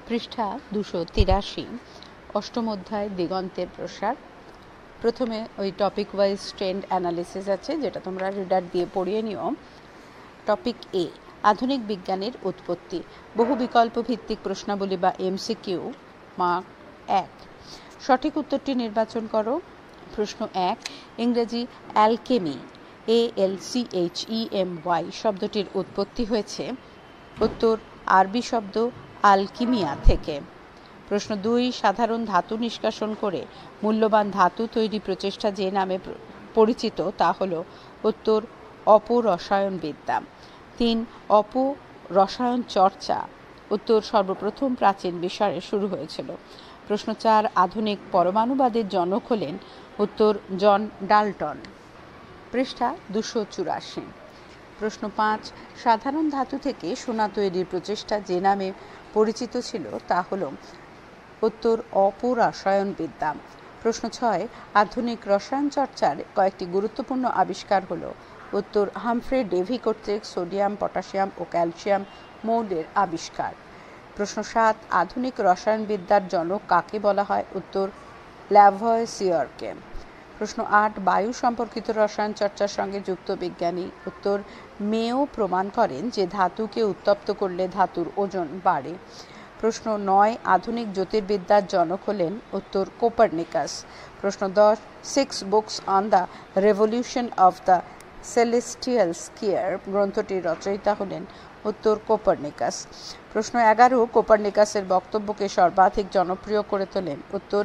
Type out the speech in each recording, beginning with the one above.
পৃষ্ঠা 283, অষ্টম অধ্যায় দিগন্তের প্রসার। প্রথমে ওই টপিক ওয়াইজ ট্রেন্ড অ্যানালিসিস আছে, যেটা তোমরা রিডার দিয়ে পড়িয়ে নিও। টপিক এ, আধুনিক বিজ্ঞানের উৎপত্তি। বহু বিকল্প ভিত্তিক প্রশ্নাবলী বা এমসিকিউ। মার্ক 1। সঠিক উত্তরটি নির্বাচন করো। প্রশ্ন 1, ইংরেজি অ্যালকেমি ALCHEMY শব্দটির উৎপত্তি হয়েছে। উত্তর আরবি শব্দ আলকিমিয়া থেকে। প্রশ্ন 2, সাধারণ ধাতু নিষ্কাশন করে মূল্যবান ধাতু তৈরি প্রচেষ্টা যে নামে পরিচিত তা হল। উত্তর অপরসায়নবিদ্যা। 3, অপরসায়ন চর্চা। উত্তর সর্বপ্রথম প্রাচীন মিশরে শুরু হয়েছিল। প্রশ্ন 4, আধুনিক পরমাণুবাদের জনক হলেন। উত্তর জন ডাল্টন। পৃষ্ঠা 284। প্রশ্ন 5, সাধারণ ধাতু থেকে সোনা তৈরির প্রচেষ্টা যে নামে পরিচিত ছিল তা হল। উত্তর অপরসায়নবিদ্যা। প্রশ্ন 6, আধুনিক রসায়ন চর্চার কয়েকটি গুরুত্বপূর্ণ আবিষ্কার হল। উত্তর হামফ্রে ডেভি কর্তৃক সোডিয়াম, পটাশিয়াম ও ক্যালসিয়াম মৌলের আবিষ্কার। প্রশ্ন 7, আধুনিক রসায়নবিদ্যার জনক কাকে বলা হয়? উত্তর ল্যাভয়েসিয়রকে। প্রশ্ন 8, বায়ু সম্পর্কিত রসায়ন চর্চার সঙ্গে যুক্ত বিজ্ঞানী। উত্তর মেও প্রমাণ করেন যে ধাতুকে উত্তপ্ত করলে ধাতুর ওজন বাড়ে। প্রশ্ন 9, আধুনিক জ্যোতির্বিদ্যার জনক হলেন। উত্তর কোপার্নিকাস। প্রশ্ন 10, 6 books on the revolution of the celestial sphere গ্রন্থটির রচয়িতা হলেন। উত্তর কোপার্নিকাস। প্রশ্ন 11, কোপার্নিকাসের বক্তব্যকে সর্বাধিক জনপ্রিয় করে তোলেন। উত্তর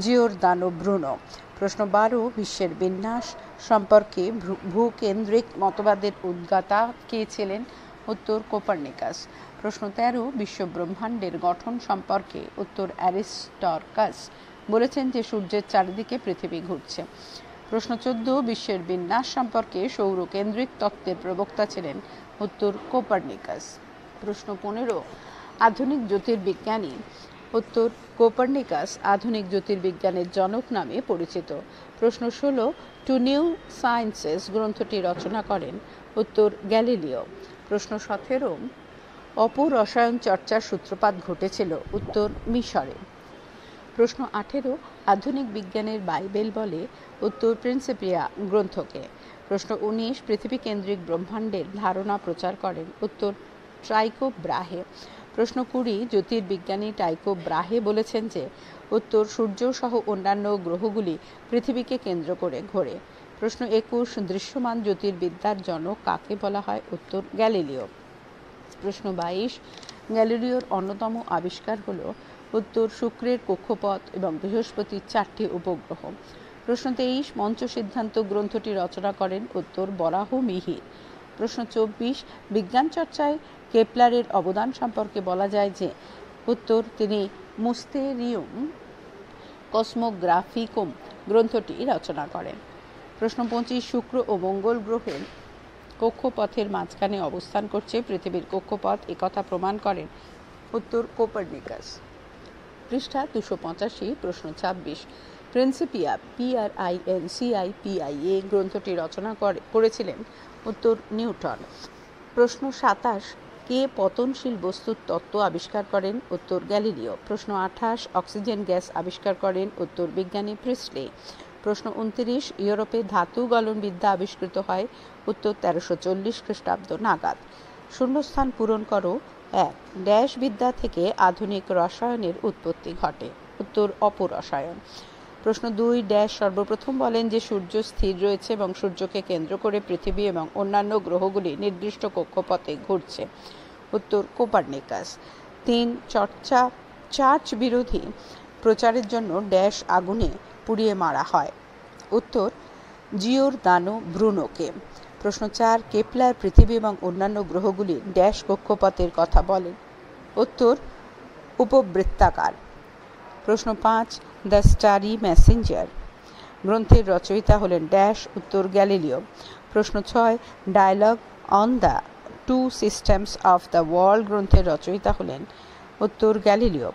জিওরদানো ব্রুনো। প্রশ্ন 12, বিশ্বের বিন্যাস সম্পর্কে ভূকেন্দ্রিক মতবাদের উদ্গাতা কে ছিলেন? উত্তর কোপার্নিকাস। প্রশ্ন 13, বিশ্ব ব্রহ্মাণ্ডের গঠন সম্পর্কে। উত্তর অ্যারিস্টার্কাস বলেছেন যে সূর্যের চারিদিকে পৃথিবী ঘুরছে। প্রশ্ন 14, বিশ্বের বিন্যাস সম্পর্কে সৌরকেন্দ্রিক তত্ত্বের প্রবক্তা ছিলেন। উত্তর কোপার্নিকাস। প্রশ্ন 15, আধুনিক জ্যোতির্বিজ্ঞানী। উত্তর কোপার্নিকাস আধুনিক জ্যোতির্বিজ্ঞানের জনক নামে পরিচিত। প্রশ্ন 16, টু নিউ সায়েন্সেস গ্রন্থটি রচনা করেন। উত্তর গ্যালিলিও। প্রশ্ন 17, অপরসায়ন চর্চার সূত্রপাত ঘটেছিল। উত্তর মিশরে। প্রশ্ন 18, আধুনিক বিজ্ঞানের বাইবেল বলে। উত্তর প্রিন্সিপিয়া গ্রন্থকে। প্রশ্ন 19, পৃথিবী কেন্দ্রিক ব্রহ্মাণ্ডের ধারণা প্রচার করেন। উত্তর টাইকো ব্রাহে। প্রশ্ন 20, জ্যোতির্বিজ্ঞানী টাইকো ব্রাহে বলেছেন যে। উত্তর সূর্য সহ অন্যান্য গ্রহগুলি পৃথিবীকে কেন্দ্র করে ঘোরে। প্রশ্ন 21, দৃশ্যমান জ্যোতির্বিদ্যার জনক কাকে বলা হয়? উত্তর গ্যালিলিও। প্রশ্ন 22, গ্যালিলিওর অন্যতম আবিষ্কার হল। উত্তর শুক্রের কক্ষপথ এবং বৃহস্পতির 4টি উপগ্রহ। প্রশ্ন 23, মঞ্চ সিদ্ধান্ত গ্রন্থটি রচনা করেন। উত্তর বরাহ মিহির। প্রশ্ন 24, বিজ্ঞান চর্চায় কেপলারের অবদান সম্পর্কে বলা যায় যে। উত্তর তিনি মুস্টেরিয়ুম কসমোগ্রাফিকুম গ্রন্থটি রচনা করেন। প্রশ্ন 25, শুক্র ও মঙ্গল গ্রহের কক্ষপথের মাঝখানে অবস্থান করছে পৃথিবীর কক্ষপথ একথা প্রমাণ করেন। উত্তর কোপার্নিকাস। পৃষ্ঠা 285। প্রশ্ন 26, প্রিন্সিপিয়া PRINCIPIA গ্রন্থটি রচনা করেছিলেন। উত্তর নিউটন। প্রশ্ন 27, কে পতনশীল বস্তুর তত্ত্ব আবিষ্কার করেন? উত্তর গ্যালিলিও। প্রশ্ন 28, অক্সিজেন গ্যাস আবিষ্কার করেন। উত্তর বিজ্ঞানী প্রিস্টলি। প্রশ্ন 29, ইউরোপে ধাতু গলনবিদ্যা আবিষ্কৃত হয়। উত্তর 1340 খ্রিস্টাব্দ নাগাদ। শূন্যস্থান পূরণ করো। 1, ড্যাশ বিদ্যা থেকে আধুনিক রসায়নের উৎপত্তি ঘটে। উত্তর অপরসায়ন। প্রশ্ন 2, ড্যাশ সর্বপ্রথম বলেন যে সূর্য স্থির রয়েছে এবং সূর্যকে কেন্দ্র করে পৃথিবী এবং অন্যান্য গ্রহগুলি নির্দিষ্ট কক্ষপথে ঘুরছে। উত্তর কোপার্নিকাস। 3, চার্চ বিরোধী প্রচারের জন্য ড্যাশ আগুনে পুড়িয়ে মারা হয়। উত্তর জিওরদানো ব্রুনোকে। প্রশ্ন 4, কেপলার পৃথিবী এবং অন্যান্য গ্রহগুলির ড্যাশ কক্ষপথের কথা বলেন। উত্তর উপবৃত্তাকার। প্রশ্ন 5, দ্য স্টারি মেসেঞ্জার গ্রন্থের রচয়িতা হলেন ড্যাশ। উত্তর গ্যালিলিও। প্রশ্ন 6, dialogue on the two systems of the world গ্রন্থের রচয়িতা হলেন। উত্তর গ্যালিলিও।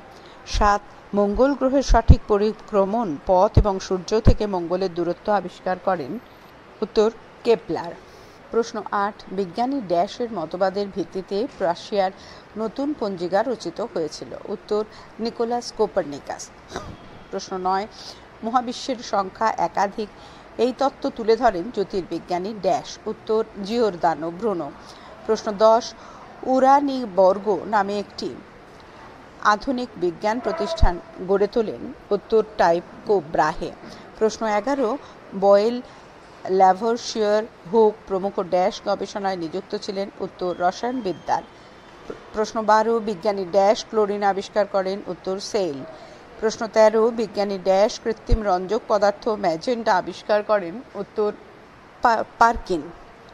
7, মঙ্গল গ্রহের সঠিক পরিক্রমণ পথ এবং সূর্য থেকে মঙ্গলের দূরত্ব আবিষ্কার করেন। উত্তর কেপলার। প্রশ্ন ৮, বিজ্ঞানী ড্যাশের মতবাদের ভিত্তিতে প্রাশিয়ার নতুন পঞ্জিকা রচিত হয়েছিল? উত্তর, নিকোলাস কোপার্নিকাস। প্রশ্ন ৯, মহাবিশ্বের সংখ্যা একাধিক এই তত্ত্ব তুলে ধরেন জ্যোতির্বিজ্ঞানী ড্যাশ? উত্তর, জিওরদানো ব্রুনো। প্রশ্ন ১০, উরানিবর্গ নামে একটি আধুনিক বিজ্ঞান প্রতিষ্ঠান গড়ে তোলেন? উত্তর, টাইকো ব্রাহে। প্রশ্ন ১১, বয়েল, ল্যাভরশিয়ার, হুক প্রমুখ ড্যাশ গবেষণায় নিযুক্ত ছিলেন? উত্তর, রসায়নবিদ্যার। প্রশ্ন ১২, বিজ্ঞানী ড্যাশ ক্লোরিন আবিষ্কার করেন? উত্তর, সেইল। প্রশ্ন ১৩, বিজ্ঞানী ড্যাশ কৃত্রিম রঞ্জক পদার্থ ম্যাজেন্টা আবিষ্কার করেন? উত্তর, পারকিন।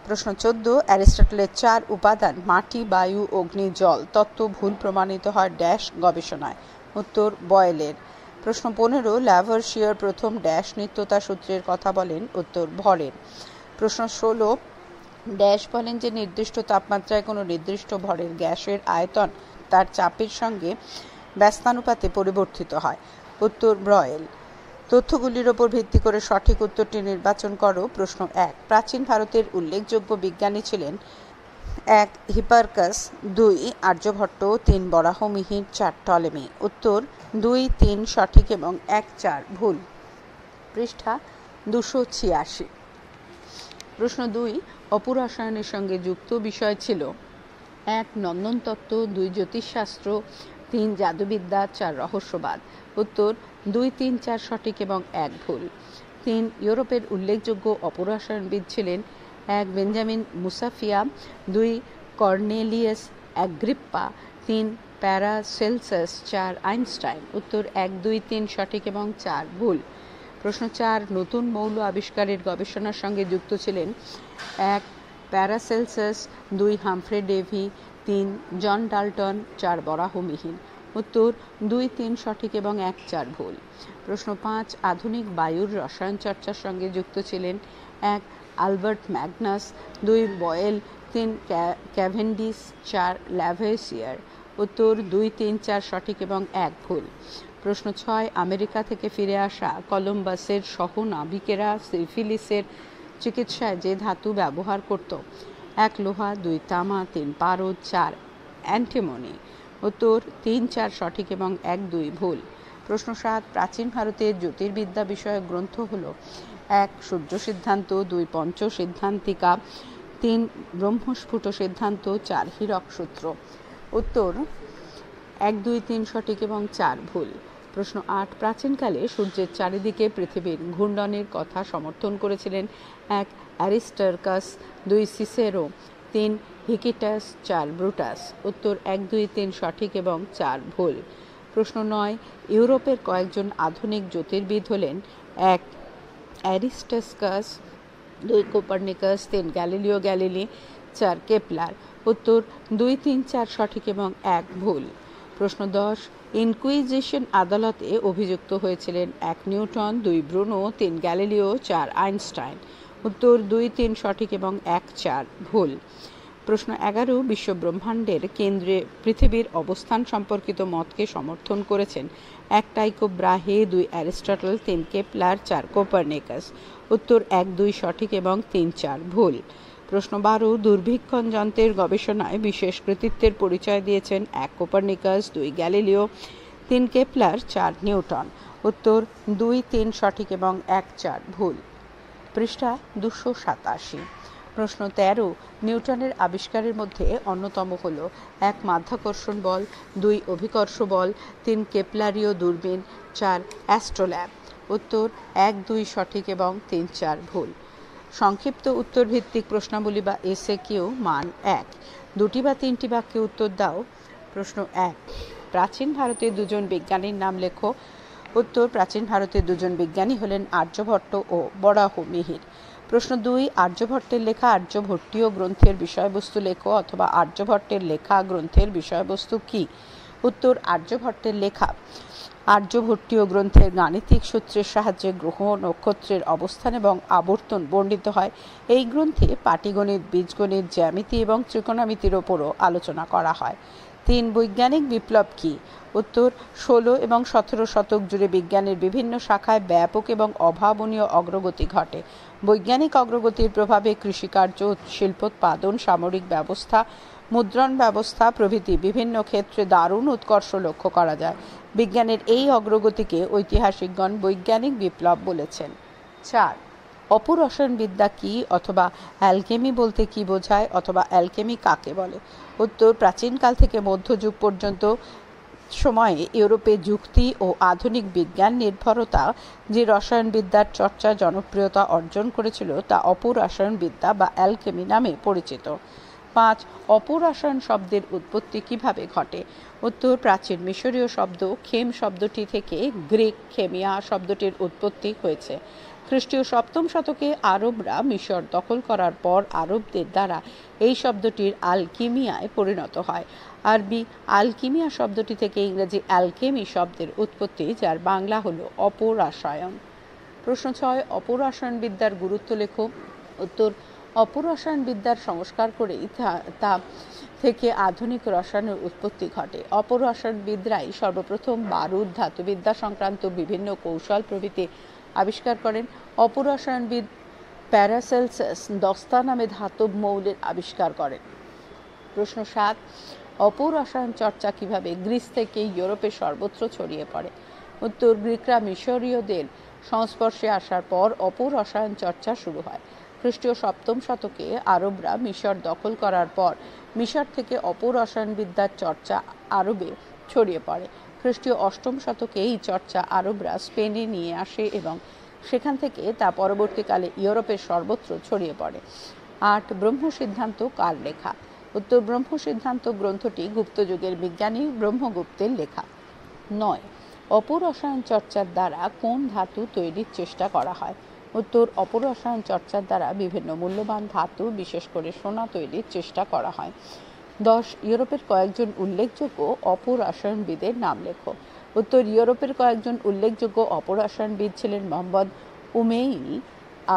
প্রশ্ন ১৪, অ্যারিস্টটলের ৪ উপাদান মাটি, বায়ু, অগ্নি, জল তত্ত্ব ভুল প্রমাণিত হয় ড্যাশ গবেষণায়? উত্তর, বয়েলের। প্রশ্ন ১৫, ল্যাভরশিয়ার প্রথম ড্যাশ নিত্যতা সূত্রের কথা বলেন? উত্তর, ভরের। প্রশ্ন ১৬, ড্যাশ বলেন যে নির্দিষ্ট তাপমাত্রায় কোনো নির্দিষ্ট ভরের গ্যাসের আয়তন তার চাপের সঙ্গে ব্যস্তানুপাতে পরিবর্তিত হয়? উত্তর, ব্রয়েল। তথ্যগুলির ওপর ভিত্তি করে সঠিক উত্তরটি নির্বাচন করো। প্রশ্ন ১, প্রাচীন ভারতের উল্লেখযোগ্য বিজ্ঞানী ছিলেন? ১, হিপারকাস, ২, আর্যভট্ট, ৩, বরাহমিহির, ৪, টলেমি। উত্তর, ২, ৩ সঠিক এবং ১, ৪ ভুল। পৃষ্ঠা ২৮৬। প্রশ্ন ২, অপুরসায়নের সঙ্গে যুক্ত বিষয় ছিল? ১, নন্দনতত্ত্ব, ২, জ্যোতিষশাস্ত্র, ৩, জাদুবিদ্যা, ৪, রহস্যবাদ। উত্তর, ২, ৩, ৪ সঠিক এবং ১ ভুল। ৩, ইউরোপের উল্লেখযোগ্য অপরসায়নবিদ ছিলেন? ১, বেঞ্জামিন মুসাফিয়া, ২, কর্নেলিয়াস অ্যাগ্রিপ্পা, ৩, প্যারাসেলসাস, ৪, আইনস্টাইন। উত্তর, ১, ২, ৩ সঠিক এবং ৪ ভুল। প্রশ্ন ৪, নতুন মৌল আবিষ্কারের গবেষণার সঙ্গে যুক্ত ছিলেন? ১, Paracelsus, ২, Humphry Davy, ৩, John Dalton, ৪, Varahamihira. উত্তর, ২, ৩ সঠিক এবং ১, ৪ ভুল। প্রশ্ন ৫, আধুনিক বায়ুর রসায়ন চর্চার সঙ্গে যুক্ত ছিলেন? ১, আলবার্ট ম্যাগনাস, ২, বয়েল, ৩, ক্যাভেন্ডিশ, ৪, ল্যাভেসিয়ার। উত্তর, ২, ৩, ৪ সঠিক এবং ১ ভুল। প্রশ্ন ৬, আমেরিকা থেকে ফিরে আসা কলম্বাসের সহনাবিকেরা সিফিলিসের চিকিৎসায় যে ধাতু ব্যবহার করত? ১, লোহা, ২, তামা, ৩, পারদ, ৪, অ্যান্টিমনি। উত্তর, ৩, ৪ সঠিক এবং ১, ২ ভুল। প্রশ্ন ৭, প্রাচীন ভারতের জ্যোতির্বিদ্যা বিষয়ক গ্রন্থ হল? ১, সূর্য সিদ্ধান্ত, ২, পঞ্চ সিদ্ধান্তিকা, ৩, ব্রহ্মস্ফুট সিদ্ধান্ত, ৪, হীরক সূত্র। উত্তর, ১, ২, ৩ সঠিক এবং ৪ ভুল। প্রশ্ন ৮, প্রাচীনকালে সূর্যের চারিদিকে পৃথিবীর ঘূর্ণনের কথা সমর্থন করেছিলেন? ১, অ্যারিস্টার্কাস, ২, সিসেরো, ৩, হিকিটাস, ৪, ব্রুটাস। উত্তর, ১, ২, ৩ সঠিক এবং ৪ ভুল। প্রশ্ন ৯, ইউরোপের কয়েকজন আধুনিক জ্যোতির্বিদ হলেন? ১, অ্যারিস্টার্কাস, ২, কোপার্নিকাস, ৩, গ্যালিলিও গ্যালিলি, ৪, কেপলার। উত্তর, ২, ৩, ৪ সঠিক এবং ১ ভুল। প্রশ্ন ১০, ইনকুইজিশন আদালতে অভিযুক্ত হয়েছিলেন? ১, নিউটন, ২, ব্রুনো, ৩, গ্যালিলিও, ৪, আইনস্টাইন। উত্তর, ২, ৩ সঠিক এবং ১, ৪ ভুল। প্রশ্ন ১১, বিশ্বব্রহ্মাণ্ডের কেন্দ্রে পৃথিবীর অবস্থান সম্পর্কিত মতকে সমর্থন করেছেন? ১, টাইকো ব্রাহে, ২, অ্যারিস্টটল, ৩, কেপলার, ৪, কোপার্নিকাস। উত্তর, ১, ২ সঠিক এবং ৩, ৪ ভুল। প্রশ্ন ১২, দূরবীক্ষণ যন্ত্রের গবেষণায় বিশেষ কৃতিত্বের পরিচয় দিয়েছেন? ১, কোপার্নিকাস, ২, গ্যালিলিও, ৩, কেপলার, ৪, নিউটন। উত্তর, ২, ৩ সঠিক এবং ১, ৪ ভুল। পৃষ্ঠা ২৮৭। প্রশ্ন ১৩, নিউটনের আবিষ্কারের মধ্যে অন্যতম হল? ১, মাধ্যাকর্ষণ বল, ২, অভিকর্ষ বল, ৩, কেপলারীয় দূরবীন, ৪, অ্যাস্ট্রোল্যাব। উত্তর, ১, ২ সঠিক এবং ৩, ৪ ভুল। সংক্ষিপ্ত উত্তর ভিত্তিক প্রশ্নাবলী বা এসে কিউ মান ১। ২টি বা ৩টি বাক্যে উত্তর দাও। প্রশ্ন ১, প্রাচীন ভারতের দুজন বিজ্ঞানীর নাম লেখো। উত্তর, প্রাচীন ভারতের দুজন বিজ্ঞানী হলেন আর্যভট্ট ও বরাহমিহির। প্রশ্ন ২, আর্যভট্টের লেখা আর্যভট্টীয় গ্রন্থের বিষয়বস্তু লেখো অথবা আর্যভট্টের লেখা গ্রন্থের বিষয়বস্তু কি? উত্তর, আর্যভট্টের লেখা আর্যভট্টীয় গ্রন্থের গাণিতিক সূত্রের সাহায্যে গ্রহ নক্ষত্রের অবস্থান এবং আবর্তন বর্ণিত হয়। এই গ্রন্থে পাটিগণিত, বীজগণিত, জ্যামিতি এবং ত্রিকোণমিতির ওপরও আলোচনা করা হয়। 3. বৈজ্ঞানিক বিপ্লব কি? উত্তর, 16 এবং 17 শতক জুড়ে বিজ্ঞানের বিভিন্ন শাখায় ব্যাপক এবং অভাবনীয় অগ্রগতি ঘটে। বৈজ্ঞানিক অগ্রগতির প্রভাবে কৃষিকার্য, শিল্পোৎপাদন, সামরিক ব্যবস্থা, মুদ্রণ ব্যবস্থা প্রভৃতি বিভিন্ন ক্ষেত্রে দারুণ উৎকর্ষ লক্ষ্য করা যায়। বিজ্ঞানের এই অগ্রগতিকে ঐতিহাসিকগণ বৈজ্ঞানিক বিপ্লব বলেছেন। 4. অপরসায়নবিদ্যা কি অথবা অ্যালকেমি বলতে কি বোঝায় অথবা অ্যালকেমি কাকে বলে? উত্তর, প্রাচীনকাল থেকে মধ্যযুগ পর্যন্ত সময়ে ইউরোপে যুক্তি ও আধুনিক বিজ্ঞান নির্ভরতা যে রসায়নবিদ্যার চর্চা জনপ্রিয়তা অর্জন করেছিল তা অপরসায়নবিদ্যা বা অ্যালকেমি নামে পরিচিত। 5. অপরসায়ন শব্দের উৎপত্তি কিভাবে ঘটে? উত্তর, প্রাচীন মিশরীয় শব্দ খেম শব্দটি থেকে গ্রিক খেমিয়া শব্দটির উৎপত্তি হয়েছে। খ্রিস্টীয় 7ম শতকে আরবরা মিশর দখল করার পর আরবদের দ্বারা এই শব্দটির আলকিমিয়ায় পরিণত হয়। আরবি আলকিমিয়া শব্দটি থেকে ইংরেজি অ্যালকেমি শব্দের উৎপত্তি, যার বাংলা হলো অপরসায়ন। প্রশ্ন 6. অপরসায়নবিদ্যার গুরুত্ব লেখো। উত্তর, অপরসায়নবিদ্যার সংস্কার করেই তা থেকে আধুনিক রসায়নের উৎপত্তি ঘটে। অপরসায়নবিদরাই সর্বপ্রথম বারুদ, ধাতুবিদ্যা সংক্রান্ত বিভিন্ন কৌশল প্রভৃতি আবিষ্কার করেন। অপরসায়নবিদ প্যারাসেলসাস দস্তা নামে ধাতব মৌলের আবিষ্কার করেন। প্রশ্ন 7. অপরসায়ন চর্চা কিভাবে গ্রিস থেকে ইউরোপে সর্বত্র ছড়িয়ে পড়ে? উত্তর, গ্রিকরা মিশরীয়দের সংস্পর্শে আসার পর অপরসায়ন চর্চা শুরু হয়। খ্রিস্টীয় 7ম শতকে আরবরা মিশর দখল করার পর মিশর থেকে অপরসায়নবিদ্যার চর্চা আরবে ছড়িয়ে পড়ে। খ্রিস্টীয় 8ম শতকে এই চর্চা আরবরা স্পেনে নিয়ে আসে এবং সেখান থেকে তা পরবর্তীকালে ইউরোপের সর্বত্র ছড়িয়ে পড়ে। 8. ব্রহ্ম সিদ্ধান্ত কার লেখা? উত্তর, ব্রহ্ম সিদ্ধান্ত গ্রন্থটি গুপ্তযুগের বিজ্ঞানী ব্রহ্মগুপ্তের লেখা। 9. অপরসায়ন চর্চার দ্বারা কোন ধাতু তৈরির চেষ্টা করা হয়? উত্তর, অপরসায়ন চর্চার দ্বারা বিভিন্ন মূল্যবান ধাতু, বিশেষ করে সোনা তৈরির চেষ্টা করা হয়। 10. ইউরোপের কয়েকজন উল্লেখযোগ্য অপরসায়নবিদের নাম লেখো। উত্তর, ইউরোপের কয়েকজন উল্লেখযোগ্য অপরসায়নবিদ ছিলেন Mohammad Umail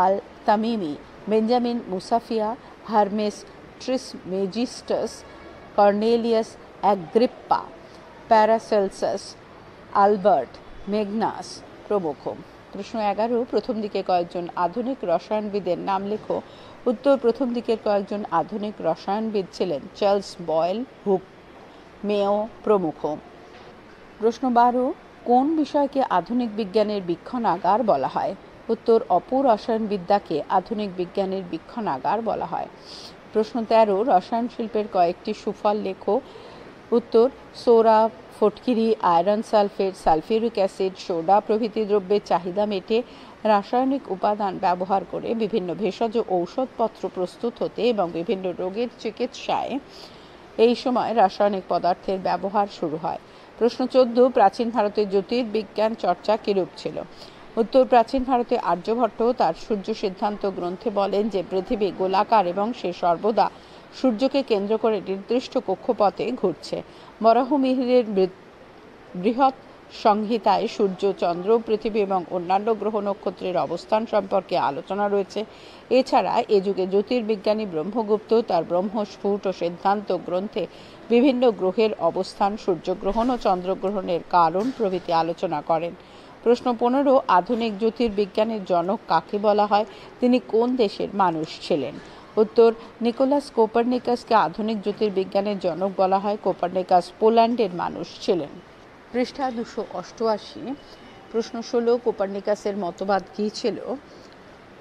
al Tamimi, Benjamin Musaphia, Hermes Trismegistus, Cornelius Agrippa, Paracelsus, Albert Magnus প্রমুখ। প্রশ্ন 11. প্রথম দিকে কয়েকজন আধুনিক রসায়নবিদের নাম লেখো। উত্তর, প্রথম দিকের কয়েকজন আধুনিক রসায়নবিদ ছিলেন চার্লস বয়েল, হুক, মেও প্রমুখ। প্রশ্ন 12. কোন বিষয়কে আধুনিক বিজ্ঞানের বীক্ষণাগার বলা হয়? উত্তর, অপরসায়নবিদ্যাকে আধুনিক বিজ্ঞানের বীক্ষণাগার বলা হয়। প্রশ্ন 13. রসায়ন শিল্পের কয়েকটি সুফল লেখো। উত্তর, সোডা, ফটকিরি, iron sulphate, sulphuric acid, soda প্রভৃতি দ্রব্যের চাহিদা মেটে রাসায়নিক উপাদান ব্যবহার করে বিভিন্ন ভেষজ ঔষধপত্র প্রস্তুত হতে এবং বিভিন্ন রোগের চিকিৎসায় এই সময় রাসায়নিক পদার্থের ব্যবহার শুরু হয়। প্রশ্ন 14. প্রাচীন ভারতে জ্যোতির্বিজ্ঞান চর্চা কিরূপ ছিল? উত্তর, প্রাচীন ভারতে আর্যভট্ট তার সূর্য সিদ্ধান্ত গ্রন্থে বলেন যে পৃথিবী গোলাকার এবং সে সর্বদা সূর্যকে কেন্দ্র করে নির্দিষ্ট কক্ষপথে ঘুরছে। বরাহমিহিরের বৃহৎ সংহিতায় সূর্য, চন্দ্র, পৃথিবী এবং অন্যান্য গ্রহ নক্ষত্রের অবস্থান সম্পর্কে আলোচনা রয়েছে। এছাড়া এ যুগে জ্যোতির্বিজ্ঞানী ব্রহ্মগুপ্ত তার ব্রহ্মস্ফুট ও সিদ্ধান্ত গ্রন্থে বিভিন্ন গ্রহের অবস্থান, সূর্যগ্রহণ ও চন্দ্রগ্রহণের কারণ প্রভৃতি আলোচনা করেন। প্রশ্ন 15. আধুনিক জ্যোতির্বিজ্ঞানের জনক কাকে বলা হয়? তিনি কোন দেশের মানুষ ছিলেন? উত্তর, নিকোলাস কোপার্নিকাসকে আধুনিক জ্যোতির্বিজ্ঞানের জনক বলা হয়। কোপার্নিকাস পোল্যান্ডের মানুষ ছিলেন। পৃষ্ঠা 288। প্রশ্ন 16. কোপার্নিকাসের মতবাদ কী ছিল?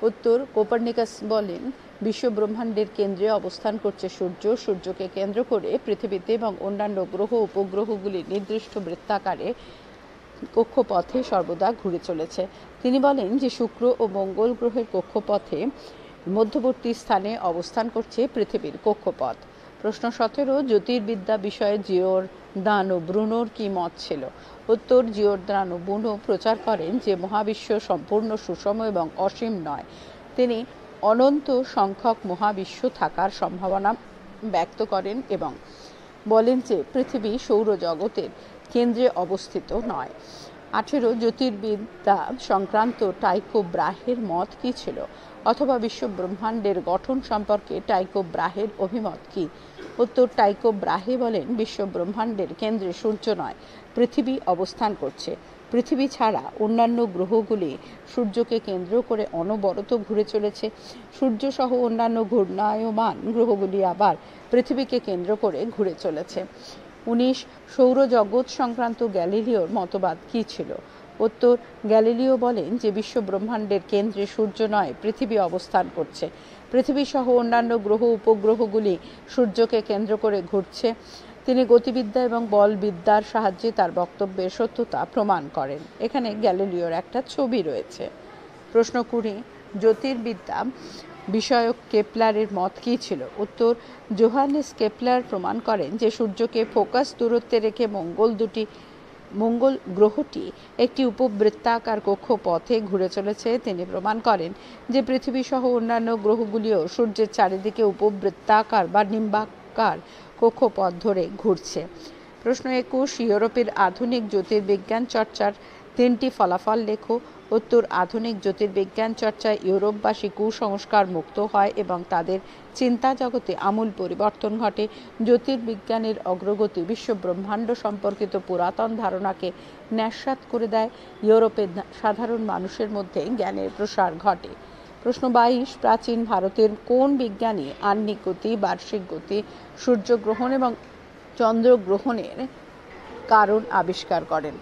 উত্তর, কোপার্নিকাস বলেন বিশ্ব ব্রহ্মাণ্ডের কেন্দ্রে অবস্থান করছে সূর্য। সূর্যকে কেন্দ্র করে পৃথিবীতে এবং অন্যান্য গ্রহ উপগ্রহগুলি নির্দিষ্ট বৃত্তাকারে কক্ষপথে সর্বদা ঘুরে চলেছে। তিনি বলেন যে শুক্র ও মঙ্গল গ্রহের কক্ষপথে মধ্যবর্তী স্থানে অবস্থান করছে পৃথিবীর কক্ষপথ। প্রশ্ন 17. জ্যোতির্বিদ্যা বিষয়ে জিওর্দানো ব্রুনোর কি মত ছিল? উত্তর, জিওর্দানো ব্রুনো প্রচার করেন যে মহাবিশ্ব সম্পূর্ণ সুষম এবং অসীম নয়। তিনি অনন্ত সংখ্যক মহাবিশ্ব থাকার সম্ভাবনা ব্যক্ত করেন এবং বলেন যে পৃথিবী সৌরজগতের কেন্দ্রে অবস্থিত নয়। 18. জ্যোতির্বিদ্যা সংক্রান্ত টাইকো ব্রাহের মত কী ছিল? অথবা বিশ্ব ব্রহ্মাণ্ডের গঠন সম্পর্কে টাইকো ব্রাহের অভিমত কী? উত্তর টাইকো ব্রাহে বলেন, বিশ্ব ব্রহ্মাণ্ডের কেন্দ্রে সূর্য নয়, পৃথিবী অবস্থান করছে। পৃথিবী ছাড়া অন্যান্য গ্রহগুলি সূর্যকে কেন্দ্র করে অনবরত ঘুরে চলেছে। সূর্য সহ অন্যান্য ঘূর্ণায়মান গ্রহগুলি আবার পৃথিবীকে কেন্দ্র করে ঘুরে চলেছে। 19 সৌরজগৎ সংক্রান্ত গ্যালিলিওর মতবাদ কী ছিল? উত্তর, গ্যালিলিও বলেন যে বিশ্ব ব্রহ্মাণ্ডের কেন্দ্রে সূর্য নয়, পৃথিবী অবস্থান করছে। পৃথিবী সহ অন্যান্য গ্রহ উপগ্রহগুলি সূর্যকে কেন্দ্র করে ঘুরছে। তিনি গতিবিদ্যা এবং বলবিদ্যার সাহায্যে তার বক্তব্যের সত্যতা প্রমাণ করেন। এখানে গ্যালিলিওর একটা ছবি রয়েছে। প্রশ্ন 20 জ্যোতির্বিদ্যা বিষয়ক কেপলারের মত কী ছিল? উত্তর, জোহানেস কেপলার প্রমাণ করেন যে সূর্যকে ফোকাস দূরত্বে রেখে মঙ্গল গ্রহটি একটি উপবৃত্তাকার কক্ষপথে ঘুরে চলেছে। তিনি প্রমাণ করেন যে পৃথিবী সহ অন্যান্য গ্রহগুলিও সূর্যের চারিদিকে উপবৃত্তাকার বা নিম্বাকার কক্ষপথ ধরে ঘুরছে। প্রশ্ন 21 ইউরোপের আধুনিক জ্যোতির্বিজ্ঞান চর্চার 3টি ফলাফল লেখো। উত্তর, আধুনিক জ্যোতির্বিজ্ঞান চর্চায় ইউরোপবাসী কুসংস্কার মুক্ত হয় এবং তাদের চিন্তা জগতে আমূল পরিবর্তন ঘটে। জ্যোতির্বিজ্ঞানের অগ্রগতি বিশ্ব ব্রহ্মাণ্ড সম্পর্কিত পুরাতন ধারণাকে ন্যাস্যাৎ করে দেয়। ইউরোপের সাধারণ মানুষের মধ্যে জ্ঞানের প্রসার ঘটে। প্রশ্ন 22 প্রাচীন ভারতের কোন বিজ্ঞানী আহ্নিক গতি, বার্ষিক গতি, সূর্যগ্রহণ এবং চন্দ্রগ্রহণের কারণ আবিষ্কার করেন?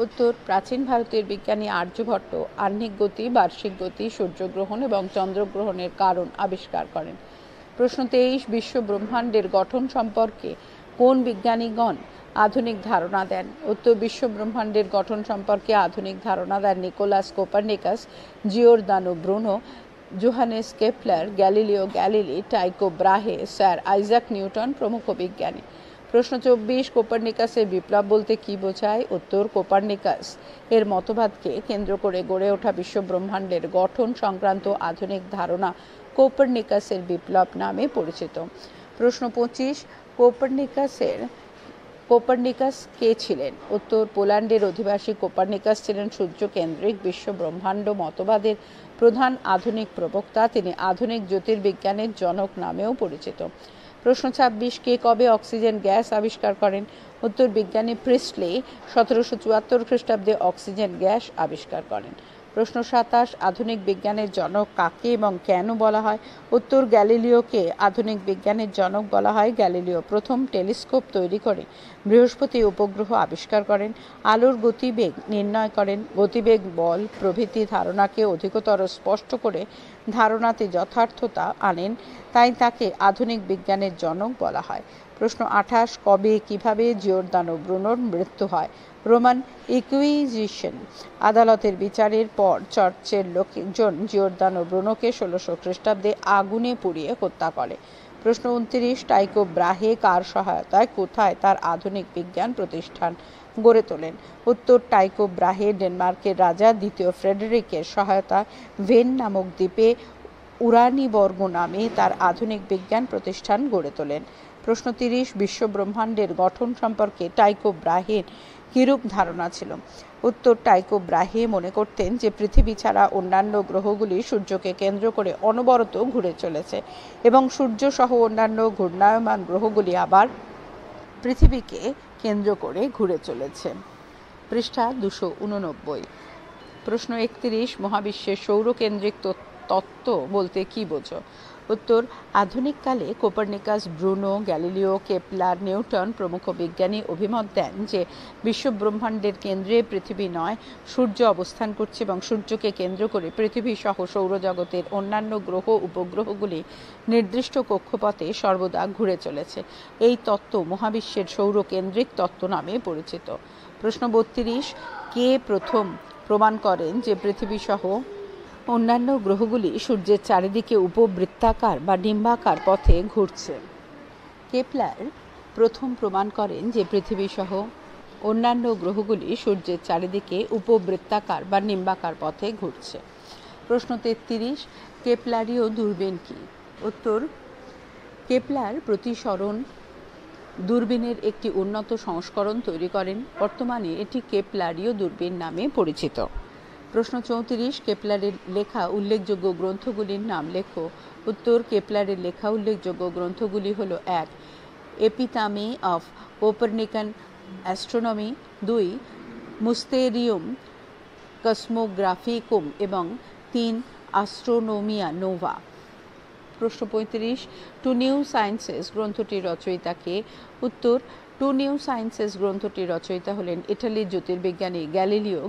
উত্তর, প্রাচীন ভারতের বিজ্ঞানী আর্যভট্ট আহ্নিক গতি, বার্ষিক গতি, সূর্যগ্রহণ এবং চন্দ্রগ্রহণের কারণ আবিষ্কার করেন। প্রশ্ন 23 বিশ্ব ব্রহ্মাণ্ডের গঠন সম্পর্কে কোন বিজ্ঞানীগণ আধুনিক ধারণা দেন? উত্তর, বিশ্ব ব্রহ্মাণ্ডের গঠন সম্পর্কে আধুনিক ধারণা দেন Nicolaus Copernicus, Giordano Bruno, Johannes Kepler, Galileo Galilei, Tycho Brahe, Sir Isaac Newton প্রমুখ বিজ্ঞানী। প্রশ্ন 24 কোপার্নিকাসের বিপ্লব বলতে কি বোঝায়? উত্তর, কোপার্নিকাস এর মতবাদকে কেন্দ্র করে গড়ে ওঠা বিশ্ব ব্রহ্মাণ্ডের গঠন সংক্রান্ত আধুনিক ধারণা কোপার্নিকাসের বিপ্লব নামে পরিচিত। প্রশ্ন 25 কোপার্নিকাস কে ছিলেন? উত্তর, পোল্যান্ডের অধিবাসী কোপার্নিকাস ছিলেন সূর্যকেন্দ্রিক বিশ্ব ব্রহ্মাণ্ড মতবাদের প্রধান আধুনিক প্রবক্তা। তিনি আধুনিক জ্যোতির্বিজ্ঞানের জনক নামেও পরিচিত। প্রশ্ন 26 কে কবে অক্সিজেন গ্যাস আবিষ্কার করেন? উত্তর, বিজ্ঞানী প্রিস্টলি 1774 খ্রিস্টাব্দে অক্সিজেন গ্যাস আবিষ্কার করেন। প্রশ্ন 27 আধুনিক বিজ্ঞানের জনক কাকে এবং কেন বলা হয়? উত্তর, গ্যালিলিওকে আধুনিক বিজ্ঞানের জনক বলা হয়। গ্যালিলিও প্রথম টেলিস্কোপ তৈরি করে বৃহস্পতি উপগ্রহ আবিষ্কার করেন, আলোর গতিবেগ নির্ণয় করেন, গতিবেগ, বল প্রভৃতি ধারণাকে অধিকতর স্পষ্ট করে ধারণাতে যথার্থতা আনেন, তাই তাকে আধুনিক বিজ্ঞানের জনক বলা হয়। প্রশ্ন 28 কবে কিভাবে জিওর্দানো ব্রুনোর মৃত্যু হয়? রোমান ইকুইজিশন আদালতের বিচারের পর চার্চের লোকজন জিওর্দানো ব্রুনোকে 1600 খ্রিস্টাব্দে আগুনে পুড়িয়ে হত্যা করে। প্রশ্ন 29 টাইকো ব্রাহে কার সহায়তায় কোথায় তার আধুনিক বিজ্ঞান প্রতিষ্ঠান গড়ে তোলেন? উত্তর, টাইকো ব্রাহে ডেনমার্কের রাজা দ্বিতীয় ফ্রেডেরিকের সহায়তায় ভেন নামক দ্বীপে উরানিবর্গ নামে তার আধুনিক বিজ্ঞান প্রতিষ্ঠান গড়ে তোলেন। প্রশ্ন 30 বিশ্ব ব্রহ্মাণ্ডের গঠন সম্পর্কে টাইকো ব্রাহের কিরূপ ধারণা ছিল? উত্তর, টাইকো ব্রাহে মনে করতেন যে পৃথিবী ছাড়া অন্যান্য গ্রহগুলি সূর্যকে কেন্দ্র করে অনবরত ঘুরে চলেছে এবং সূর্য সহ অন্যান্য ঘূর্ণায়মান গ্রহগুলি আবার পৃথিবীকে কেন্দ্র করে ঘুরে চলেছে। পৃষ্ঠা 289। প্রশ্ন 31 মহাবিশ্বের সৌরকেন্দ্রিক তত্ত্ব বলতে কি বোঝো? উত্তর, আধুনিককালে Copernicus, Bruno, Galileo, Kepler, Newton প্রমুখ বিজ্ঞানী অভিমত দেন যে বিশ্ব ব্রহ্মাণ্ডের কেন্দ্রে পৃথিবী নয়, সূর্য অবস্থান করছে এবং সূর্যকে কেন্দ্র করে পৃথিবী সহ সৌরজগতের অন্যান্য গ্রহ উপগ্রহগুলি নির্দিষ্ট কক্ষপথে সর্বদা ঘুরে চলেছে। এই তত্ত্ব মহাবিশ্বের সৌরকেন্দ্রিক তত্ত্ব নামে পরিচিত। প্রশ্ন 32 কে প্রথম প্রমাণ করেন যে পৃথিবী সহ অন্যান্য গ্রহগুলি সূর্যের চারিদিকে উপবৃত্তাকার বা ডিম্বাকার পথে ঘুরছে? কেপলার প্রথম প্রমাণ করেন যে পৃথিবী সহ অন্যান্য গ্রহগুলি সূর্যের চারিদিকে উপবৃত্তাকার বা ডিম্বাকার পথে ঘুরছে। প্রশ্ন 33 কেপলারীয় দূরবীন কি? উত্তর, কেপলার প্রতিসরণ দূরবীনের একটি উন্নত সংস্করণ তৈরি করেন। বর্তমানে এটি কেপলারীয় দূরবীন নামে পরিচিত। প্রশ্ন 34, কেপলারের লেখা উল্লেখযোগ্য গ্রন্থগুলির নাম লেখো। উত্তর, কেপলারের লেখা উল্লেখযোগ্য গ্রন্থগুলি হলো: 1. এপিটামি অফ কোপারনিকান অ্যাস্ট্রোনমি, 2. মুস্তেরিয়াম কসমোগ্রাফিকুম এবং 3. অ্যাস্ট্রোনোমিয়া নোভা। প্রশ্ন 35, টু নিউ সায়েন্সেস গ্রন্থটির রচয়িতা কে? উত্তর, টু নিউ সায়েন্সেস গ্রন্থটির রচয়িতা হলেন ইটালির জ্যোতির্বিজ্ঞানী গ্যালিলিও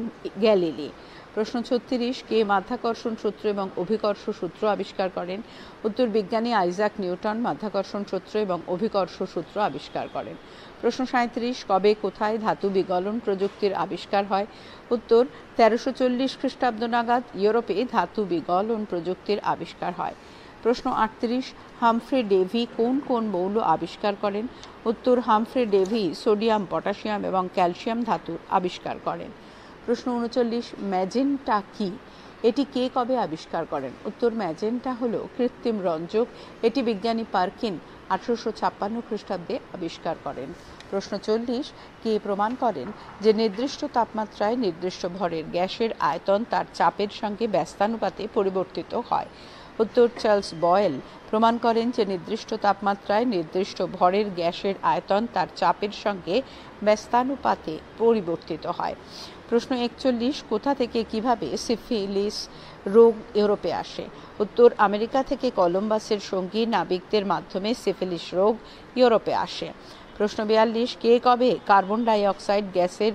গ্যালিলি। প্রশ্ন 36, কে মাধ্যাকর্ষণ সূত্র এবং অভিকর্ষ সূত্র আবিষ্কার করেন? উত্তর, বিজ্ঞানী আইজাক নিউটন মাধ্যাকর্ষণ সূত্র এবং অভিকর্ষ সূত্র আবিষ্কার করেন। প্রশ্ন 37, কবে কোথায় ধাতু বিগলন প্রযুক্তির আবিষ্কার হয়? উত্তর, 1340 খ্রিস্টাব্দ নাগাদ ইউরোপে ধাতু বিগলন প্রযুক্তির আবিষ্কার হয়। প্রশ্ন 38, হামফ্রে ডেভি কোন কোন মৌল আবিষ্কার করেন? উত্তর, হামফ্রে ডেভি সোডিয়াম, পটাশিয়াম এবং ক্যালসিয়াম ধাতুর আবিষ্কার করেন। প্রশ্ন 39, ম্যাজেন্টা কি? এটি কে কবে আবিষ্কার করেন? উত্তর, ম্যাজেন্টা হলো কৃত্রিম রঞ্জক। এটি বিজ্ঞানী পার্কিন 1856 খ্রিস্টাব্দে আবিষ্কার করেন। প্রশ্ন 40, কে প্রমাণ করেন যে নির্দিষ্ট তাপমাত্রায় নির্দিষ্ট ভরের গ্যাসের আয়তন তার চাপের সঙ্গে ব্যস্তানুপাতে পরিবর্তিত হয়? উত্তর, চার্লস বয়েল প্রমাণ করেন যে নির্দিষ্ট তাপমাত্রায় নির্দিষ্ট ভরের গ্যাসের আয়তন তার চাপের সঙ্গে ব্যস্তানুপাতে পরিবর্তিত হয়। প্রশ্ন 41, কোথা থেকে কিভাবে সিফিলিস রোগ ইউরোপে আসে? উত্তর, আমেরিকা থেকে কলম্বাসের সঙ্গী নাবিকদের মাধ্যমে সিফিলিস রোগ ইউরোপে আসে। প্রশ্ন 42, কে কবে কার্বন ডাই অক্সাইড গ্যাসের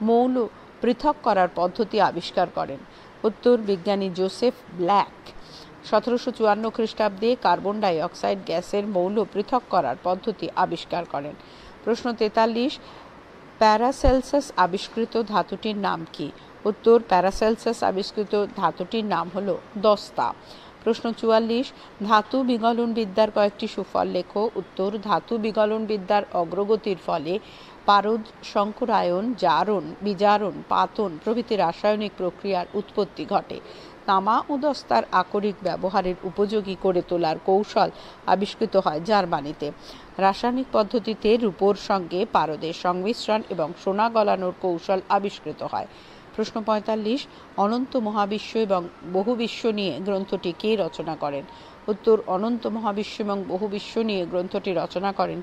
মৌল পৃথক করার পদ্ধতি আবিষ্কার করেন? উত্তর, বিজ্ঞানী জোসেফ ব্ল্যাক 1754 খ্রিস্টাব্দে কার্বন ডাই অক্সাইড গ্যাসের মৌল পৃথক করার পদ্ধতি আবিষ্কার করেন। প্রশ্ন 43, প্যারাসেলসাস আবিষ্কৃত ধাতুটির নাম কি? উত্তর, প্যারাসেলসাস আবিষ্কৃত ধাতুটির নাম হলো দস্তা। প্রশ্ন 44, ধাতু বিগলন বিদ্যার কয়েকটি সুফল লেখো। উত্তর, ধাতু বিগলন বিদ্যার অগ্রগতির ফলে পারদ সংকরায়ন, জারণ, বিজারণ, পাতন প্রভৃতি রাসায়নিক প্রক্রিয়ার উৎপত্তি ঘটে। তামা ও দস্তার আকরিক ব্যবহারের উপযোগী করে তোলার কৌশল আবিষ্কৃত হয় জার্মানিতে। রাসায়নিক পদ্ধতিতে রূপোর সঙ্গে পারদের সংমিশ্রণ এবং সোনা গলানোর কৌশল আবিষ্কৃত হয়। প্রশ্ন 45, অনন্ত মহাবিশ্ব এবং বহুবিশ্ব নিয়ে গ্রন্থটি কে রচনা করেন? উত্তর, অনন্ত মহাবিশ্ব এবং বহুবিশ্ব নিয়ে গ্রন্থটি রচনা করেন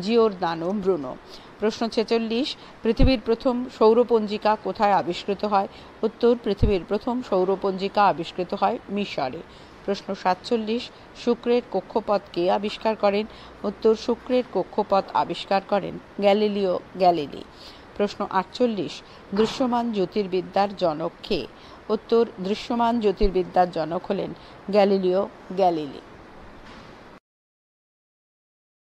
জিওরদানো ব্রুনো। প্রশ্ন 46, পৃথিবীর প্রথম সৌরপঞ্জিকা কোথায় আবিষ্কৃত হয়? উত্তর, পৃথিবীর প্রথম সৌরপঞ্জিকা আবিষ্কৃত হয় মিশরে। প্রশ্ন 47, শুক্রের কক্ষপথ কে আবিষ্কার করেন? উত্তর, শুক্রের কক্ষপথ আবিষ্কার করেন গ্যালিলিও গ্যালিলি। প্রশ্ন 48, দৃশ্যমান জ্যোতির্বিদ্যার জনক কে? উত্তর, দৃশ্যমান জ্যোতির্বিদ্যার জনক হলেন গ্যালিলিও গ্যালিলি।